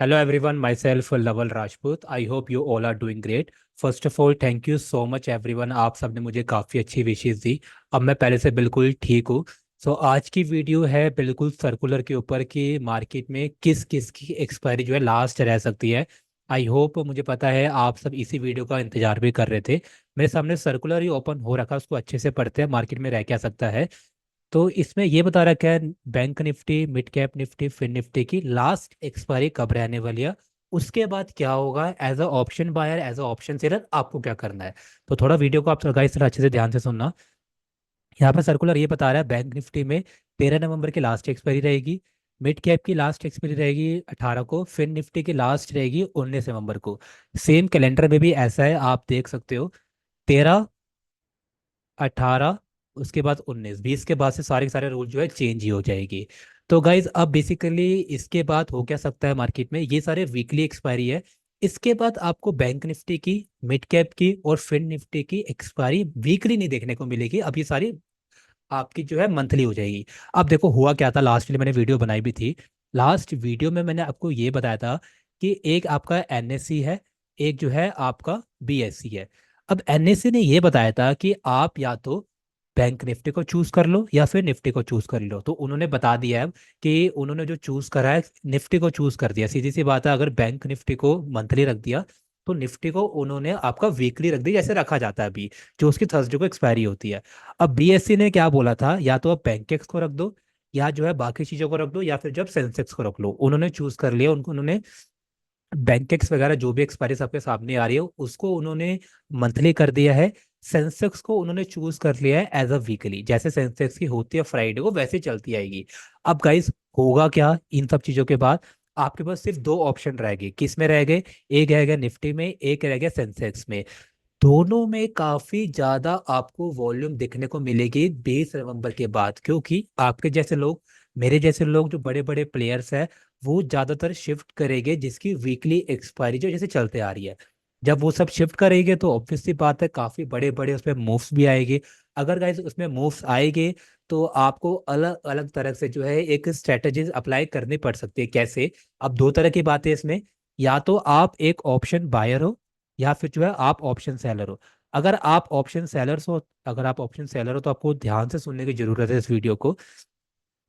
Hello everyone, myself Lawal Rajput. I hope you all are doing great. First of all thank you so much everyone, आप सबने मुझे काफ़ी अच्छी विशेष दी। अब मैं पहले से बिल्कुल ठीक हूँ। आज की वीडियो है बिल्कुल सर्कुलर के ऊपर कि मार्केट में किस किस की एक्सपायरी जो है लास्ट रह सकती है। आई होप, मुझे पता है आप सब इसी वीडियो का इंतजार भी कर रहे थे। मेरे सामने सर्कुलर ही ओपन हो रखा है, उसको अच्छे से पढ़ते हैं मार्केट में रह क्या सकता है। तो इसमें ये बता रखा है bank Nifty, mid cap Nifty, fin Nifty की लास्ट एक्सपायरी कब रहने वाली है। उसके बाद क्या होगा, as a option buyer as a option seller आपको क्या करना है। तो थोड़ा वीडियो को आप गाइस थोड़ा अच्छे से ध्यान से सुनना। यहाँ पे सर्कुलर ये बता रहा है बैंक निफ्टी में 13 नवंबर की लास्ट एक्सपायरी रहेगी। मिड कैप की लास्ट एक्सपायरी रहेगी 18 को। फिन निफ्टी की लास्ट रहेगी 19 नवंबर को। सेम कैलेंडर में भी ऐसा है, आप देख सकते हो। 13, 18, उसके बाद 19, 20 के बाद से सारे के सारे रूल जो है चेंज ही हो जाएगी। तो गाइज अब बेसिकली इसके बाद हो क्या सकता है मार्केट में, ये सारे वीकली एक्सपायरी है। इसके बाद आपको बैंक निफ्टी की, मिड कैप की और फिन निफ्टी की एक्सपायरी वीकली नहीं देखने को मिलेगी। अब ये सारी आपकी जो है मंथली हो जाएगी। अब देखो हुआ क्या था, लास्ट में मैंने वीडियो बनाई भी थी। लास्ट वीडियो में मैंने आपको ये बताया था कि एक आपका एनएससी है, एक जो है आपका बीएससी है। अब एनएससी ने ये बताया था कि आप या तो बैंक निफ्टी को चूज कर लो या फिर निफ्टी को चूज कर लो। तो उन्होंने बता दिया है कि उन्होंने जो चूज करा है निफ्टी को चूज कर दिया। सीधी सी बात है, अगर बैंक निफ्टी को मंथली रख दिया तो निफ्टी को उन्होंने आपका वीकली रख दिया, जैसे रखा जाता है अभी, जो उसकी थर्सडे को एक्सपायरी होती है। अब बीएससी ने क्या बोला था, या तो आप बैंकेक्स को रख दो या जो है बाकी चीजों को रख दो या फिर जब सेंसेक्स को रख लो। उन्होंने चूज कर लिया, उनको उन्होंने बैंकेक्स वगैरह जो भी एक्सपायरी सबके सामने आ रही है उसको उन्होंने मंथली कर दिया है। सेंसेक्स को उन्होंने चूज कर लिया है एज अ वीकली, जैसे सेंसेक्स की होती है फ्राइडे को वैसे चलती आएगी। अब गाइस होगा क्या इन सब चीजों के बाद, आपके पास सिर्फ दो ऑप्शन रह गए। किस में रह गए, एक रह गया निफ्टी में, एक रह गया सेंसेक्स में। दोनों में काफी ज्यादा आपको वॉल्यूम देखने को मिलेगी 20 नवंबर के बाद, क्योंकि आपके जैसे लोग, मेरे जैसे लोग जो बड़े बड़े प्लेयर्स हैं, वो ज्यादातर शिफ्ट करेंगे जिसकी वीकली एक्सपायरी जो जैसे चलते आ रही है। जब वो सब शिफ्ट करेंगे तो ऑब्वियस सी बात है काफी बड़े बड़े उसमें मूव्स भी आएंगे। अगर गाइस उसमें मूव्स आएंगे तो आपको अलग अलग तरह से जो है एक स्ट्रेटजीज अप्लाई करनी पड़ सकती है। कैसे, अब दो तरह की बातें इसमें, या तो आप एक ऑप्शन बायर हो या फिर जो है आप ऑप्शन सेलर हो। अगर आप ऑप्शन सेलर्स हो अगर आप ऑप्शन सेलर हो तो आपको ध्यान से सुनने की जरूरत है इस वीडियो को।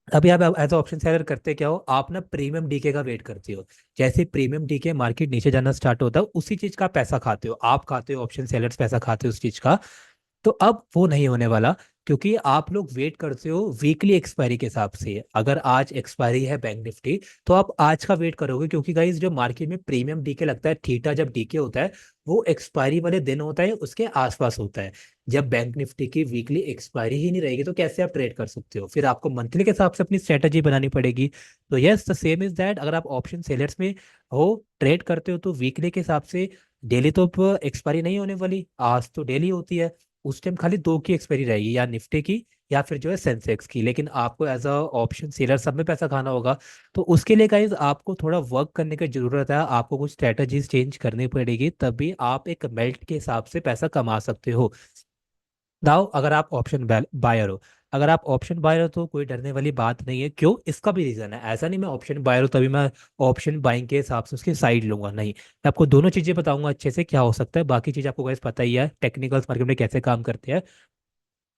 अभी आप एज ऑप्शन सेलर करते क्या हो, आप ना प्रीमियम डीके का वेट करते हो। जैसे प्रीमियम डीके मार्केट नीचे जाना स्टार्ट होता है, उसी चीज का पैसा खाते हो, आप खाते हो, ऑप्शन सेलर्स पैसा खाते हो उस चीज का। तो अब वो नहीं होने वाला, क्योंकि आप लोग वेट करते हो वीकली एक्सपायरी के हिसाब से। अगर आज एक्सपायरी है बैंक निफ्टी तो आप आज का वेट करोगे, क्योंकि गाइस जो मार्केट में प्रीमियम डीके लगता है, थीटा जब डीके होता है वो एक्सपायरी वाले दिन होता है, उसके आसपास होता है। जब बैंक निफ्टी की वीकली एक्सपायरी ही नहीं रहेगी तो कैसे आप ट्रेड कर सकते हो, फिर आपको मंथली के हिसाब से अपनी स्ट्रेटजी बनानी पड़ेगी। तो yes, the same is that, अगर आप ऑप्शन सेलर्स में हो, ट्रेड करते हो, तो वीकली के हिसाब से डेली तो एक्सपायरी नहीं होने वाली, आज तो डेली होती है। उस टाइम खाली दो की एक्सपायरी रहेगी, या निफ्टी की या फिर जो है सेंसेक्स की। लेकिन आपको एज अ ऑप्शन सेलर सब में पैसा खाना होगा। तो उसके लिए गाइज आपको थोड़ा वर्क करने की जरूरत है, आपको कुछ स्ट्रेटजीज चेंज करनी पड़ेगी, तभी आप एक मेल्ट के हिसाब से पैसा कमा सकते हो। नाउ अगर आप ऑप्शन बायर हो, अगर आप ऑप्शन बायर हो तो कोई डरने वाली बात नहीं है। क्यों, इसका भी रीजन है। ऐसा नहीं मैं ऑप्शन बायर हूँ तभी मैं ऑप्शन बाइंग के हिसाब से उसकी साइड लूंगा, नहीं, मैं आपको दोनों चीजें बताऊंगा अच्छे से क्या हो सकता है। बाकी चीज आपको गाइस पता ही है टेक्निकल्स मार्केट में कैसे काम करते हैं।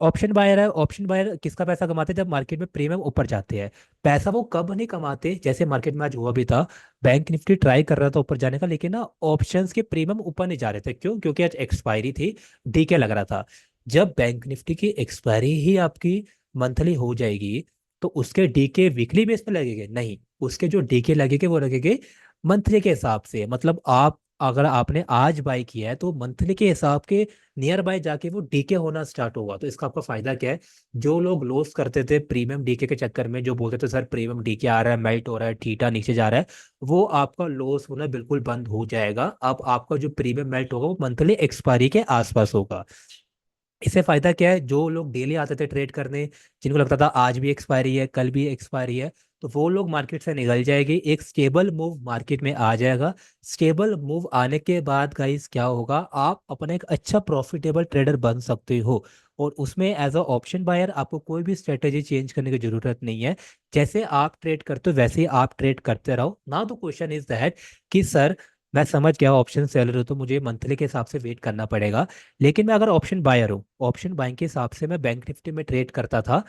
ऑप्शन बायर है, ऑप्शन बायर किसका पैसा कमाते हैं, जब मार्केट में प्रीमियम ऊपर जाते हैं। पैसा वो कब नहीं कमाते, जैसे मार्केट में आज हुआ भी था, बैंक निफ्टी ट्राई कर रहा था ऊपर जाने का, लेकिन ना ऑप्शंस के प्रीमियम ऊपर नहीं जा रहे थे। क्यों, क्योंकि आज एक्सपायरी थी, डीके लग रहा था। जब बैंक निफ्टी की एक्सपायरी ही आपकी मंथली हो जाएगी तो उसके डीके वीकली बेस पे लगेंगे, नहीं, उसके जो डीके लगेंगे वो लगेंगे मंथली के हिसाब से। मतलब आप, अगर आपने आज बाई किया है तो मंथली के हिसाब के नियर बाय जाके वो डीके होना स्टार्ट होगा। तो इसका आपका फायदा क्या है, जो लोग लॉस करते थे प्रीमियम डीके के चक्कर में, जो बोलते थे सर प्रीमियम डीके आ रहा है, मेल्ट हो रहा है, थीटा नीचे जा रहा है, वो आपका लॉस होना बिल्कुल बंद हो जाएगा। अब आपका जो प्रीमियम मेल्ट होगा वो मंथली एक्सपायरी के आसपास होगा। इससे फायदा क्या है, जो लोग डेली आते थे ट्रेड करने, जिनको लगता था आज भी एक्सपायरी है कल भी एक्सपायरी है, तो वो लोग मार्केट से निकल जाएगी, एक स्टेबल मूव मार्केट में आ जाएगा। स्टेबल मूव आने के बाद गाइस क्या होगा, आप अपना एक अच्छा प्रॉफिटेबल ट्रेडर बन सकते हो। और उसमें एज अ ऑप्शन बायर आपको कोई भी स्ट्रेटेजी चेंज करने की जरूरत नहीं है। जैसे आप ट्रेड करते हो वैसे ही आप ट्रेड करते रहो। Now the question is that कि सर मैं समझ गया ऑप्शन सेलर हो तो मुझे मंथली के हिसाब से वेट करना पड़ेगा, लेकिन मैं अगर ऑप्शन बायर हूँ, ऑप्शन बाइंग के हिसाब से मैं बैंक निफ्टी में ट्रेड करता था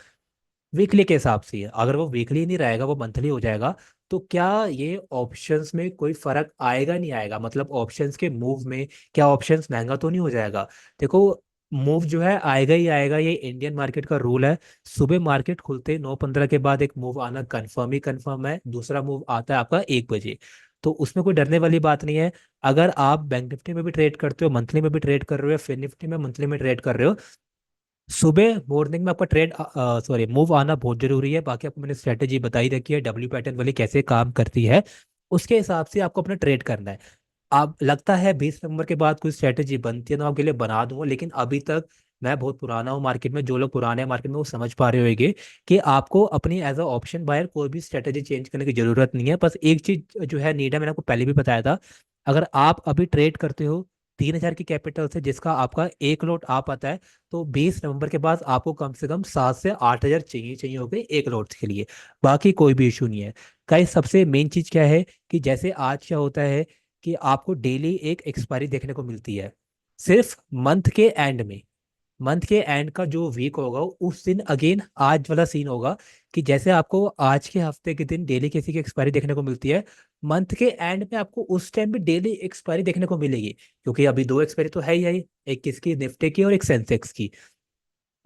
वीकली के हिसाब से ही है। अगर वो वीकली नहीं रहेगा, वो मंथली हो जाएगा, तो क्या ये ऑप्शंस में कोई फर्क आएगा नहीं आएगा? मतलब ऑप्शंस के मूव में क्या ऑप्शंस महंगा तो नहीं हो जाएगा? देखो, मूव जो है आएगा ही आएगा, ये इंडियन मार्केट का रूल है। सुबह मार्केट खुलते 9:15 के बाद एक मूव आना कंफर्म ही कंफर्म है, दूसरा मूव आता है आपका 1 बजे। तो उसमें कोई डरने वाली बात नहीं है। अगर आप बैंक निफ्टी में भी ट्रेड करते हो, मंथली में भी ट्रेड कर रहे हो, या फिर निफ्टी में मंथली में ट्रेड कर रहे हो, सुबह मॉर्निंग में आपका ट्रेड सॉरी मूव आना बहुत जरूरी है। बाकी आपको मैंने स्ट्रेटेजी बताई रखी है डब्ल्यू पैटर्न वाली कैसे काम करती है, उसके हिसाब से आपको अपना ट्रेड करना है। आप लगता है 20 नंबर के बाद कोई स्ट्रेटेजी बनती है तो आपके लिए बना दूंगा, लेकिन अभी तक मैं बहुत पुराना हूँ मार्केट में। जो लोग पुराने हैं मार्केट में वो समझ पा रहे होंगे कि आपको अपनी एज अ ऑप्शन बायर कोई भी स्ट्रेटेजी चेंज करने की जरूरत नहीं है। बस एक चीज जो है नीड है, मैंने आपको पहले भी बताया था। अगर आप अभी ट्रेड करते हो 3,000 की कैपिटल से, जिसका आपका एक लोट आ पाता है, तो 20 नवंबर के बाद आपको कम से कम 7 से 8 हज़ार चाहिए चाहिए हो गए एक लोट के लिए। बाकी कोई भी इशू नहीं है। गाइस, सबसे मेन चीज क्या है कि जैसे आज क्या होता है कि आपको डेली एक एक्सपायरी देखने को मिलती है, सिर्फ मंथ के एंड में। मंथ के एंड का जो वीक होगा उस दिन अगेन आज वाला सीन होगा कि जैसे आपको आज के हफ्ते के दिन डेली किसी की एक्सपायरी देखने को मिलती है, मंथ के एंड में आपको उस टाइम भी डेली एक्सपायरी देखने को मिलेगी। क्योंकि अभी दो एक्सपायरी तो है ही है, एक किसकी, निफ्टी की और एक सेंसेक्स की।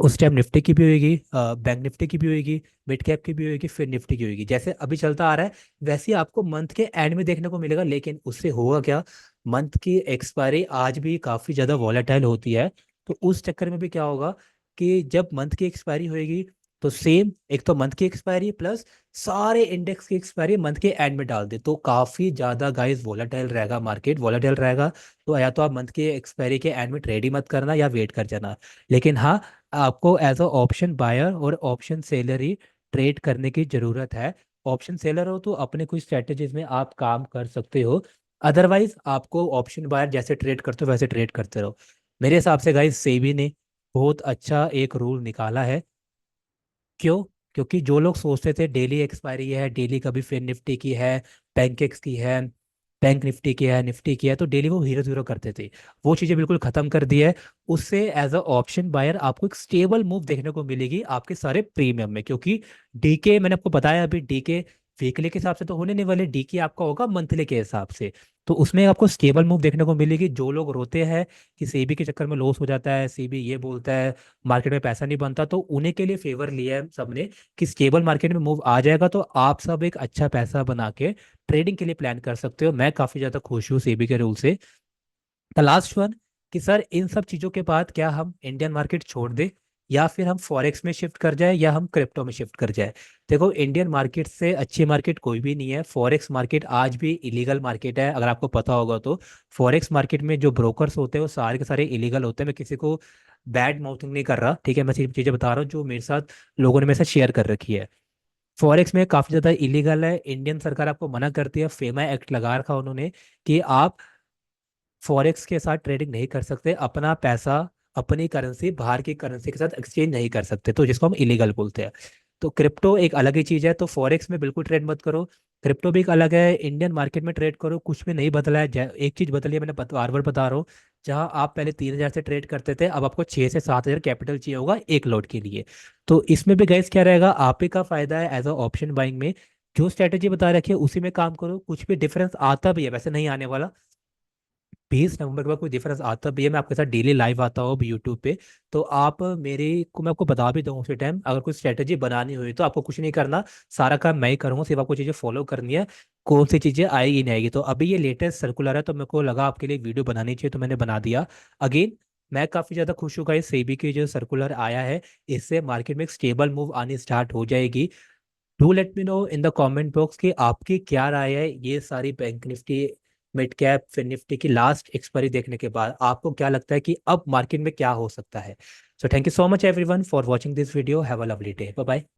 उस टाइम निफ्टी की भी होगी, बैंक निफ्टी की भी होगी, मिड कैप की भी होगी, फिर निफ्टी की होगी। जैसे अभी चलता आ रहा है वैसे ही आपको मंथ के एंड में देखने को मिलेगा। लेकिन उससे होगा क्या, मंथ की एक्सपायरी आज भी काफी ज्यादा वॉलेटाइल होती है। तो उस चक्कर में भी क्या होगा कि जब मंथ की एक्सपायरी होगी, तो सेम एक तो मंथ की एक्सपायरी प्लस सारे इंडेक्स की एक्सपायरी मंथ के एंड में डाल दे, तो काफी ज्यादा गाइस वॉलेटाइल रहेगा, मार्केट वॉलेटाइल रहेगा। तो या तो आप मंथ के एक्सपायरी के एंड में ट्रेड ही मत करना या वेट कर जाना। लेकिन हाँ, आपको एज अ ऑप्शन बायर और ऑप्शन सेलर ही ट्रेड करने की जरूरत है। ऑप्शन सेलर हो तो अपने कुछ स्ट्रेटेजीज में आप काम कर सकते हो, अदरवाइज आपको ऑप्शन बायर जैसे ट्रेड करते हो वैसे ट्रेड करते रहो। मेरे हिसाब से गाइस सेबी ने बहुत अच्छा एक रूल निकाला है। क्यों? क्योंकि जो लोग सोचते थे डेली एक्सपायरी है, डेली कभी फिर निफ्टी की है, बैंकेक्स की है, बैंक निफ्टी की है, निफ्टी की है, तो डेली वो हीरो हीरो करते थे, वो चीजें बिल्कुल खत्म कर दी है। उससे एज अ ऑप्शन बायर आपको एक स्टेबल मूव देखने को मिलेगी आपके सारे प्रीमियम में। क्योंकि डीके मैंने आपको बताया, अभी डीके वीकली के हिसाब से तो होने नहीं वाले, डीके आपका होगा मंथली के हिसाब से। तो उसमें आपको स्टेबल मूव देखने को मिलेगी। जो लोग रोते हैं कि सेबी के चक्कर में लॉस हो जाता है, सेबी ये बोलता है मार्केट में पैसा नहीं बनता, तो उन्हीं के लिए फेवर लिया है सबने कि स्टेबल मार्केट में मूव आ जाएगा तो आप सब एक अच्छा पैसा बना के ट्रेडिंग के लिए प्लान कर सकते हो। मैं काफी ज्यादा खुश हूँ सेबी के रूल से। द लास्ट वन कि सर इन सब चीजों के बाद क्या हम इंडियन मार्केट छोड़ दें, या फिर हम फॉरेक्स में शिफ्ट कर जाए, या हम क्रिप्टो में शिफ्ट कर जाए? देखो, इंडियन मार्केट से अच्छी मार्केट कोई भी नहीं है। फॉरेक्स मार्केट आज भी इलीगल मार्केट है, अगर आपको पता होगा तो। फॉरेक्स मार्केट में जो ब्रोकर्स होते हैं वो सारे के सारे इलीगल होते हैं। मैं किसी को बैड माउथिंग नहीं कर रहा, ठीक है, मैं सिर्फ चीजें बता रहा हूँ जो मेरे साथ लोगों ने मेरे साथ शेयर कर रखी है। फॉरेक्स में काफी ज्यादा इलीगल है। इंडियन सरकार आपको मना करती है, फेमा एक्ट लगा रखा उन्होंने कि आप फॉरेक्स के साथ ट्रेडिंग नहीं कर सकते, अपना पैसा अपनी करेंसी बाहर की करेंसी के साथ एक्सचेंज नहीं कर सकते, तो जिसको हम इलीगल बोलते हैं। तो क्रिप्टो एक अलग ही चीज है, तो फॉरेक्स में बिल्कुल ट्रेड मत करो। क्रिप्टो भी एक अलग है, इंडियन मार्केट में ट्रेड करो, कुछ भी नहीं बदला है। एक चीज बदली है, मैंने बार बार बता रहा हूँ। जहां आप पहले 3,000 से ट्रेड करते थे, अब आपको 6 से 7 हज़ार कैपिटल चाहिए होगा एक लॉट के लिए। तो इसमें भी गैस क्या रहेगा, आप ही का फायदा है एज अ ऑप्शन बाइंग में। जो स्ट्रेटेजी बता रखी है उसी में काम करो, कुछ भी डिफरेंस आता भी है, वैसे नहीं आने वाला। 20 नवंबर के बाद कोई डिफरेंस आता भी है, मैं आपके साथ डेली लाइव आता हूँ यूट्यूब पे। तो आप मेरे को मैं आपको बता भी दूँ उसी टाइम, अगर कोई स्ट्रेटेजी बनानी हुई तो आपको कुछ नहीं करना, सारा काम मैं ही करूँगा, सिर्फ आपको चीज़ें फॉलो करनी है। कौन सी चीज़ें आएगी नहीं आएगी, तो अभी ये लेटेस्ट सर्कुलर है तो मेरे को लगा आपके लिए वीडियो बनानी चाहिए, तो मैंने बना दिया। अगेन, मैं काफ़ी ज़्यादा खुश हूँ इस सेबी की जो सर्कुलर आया है, इससे मार्केट में एक स्टेबल मूव आनी स्टार्ट हो जाएगी। Do let me know in the comment box कि आपकी क्या राय है ये सारी bank Nifty, mid cap, fin Nifty की लास्ट एक्सपायरी देखने के बाद। आपको क्या लगता है कि अब मार्केट में क्या हो सकता है? So thank you so much everyone for watching this video. Have a lovely day. Bye bye.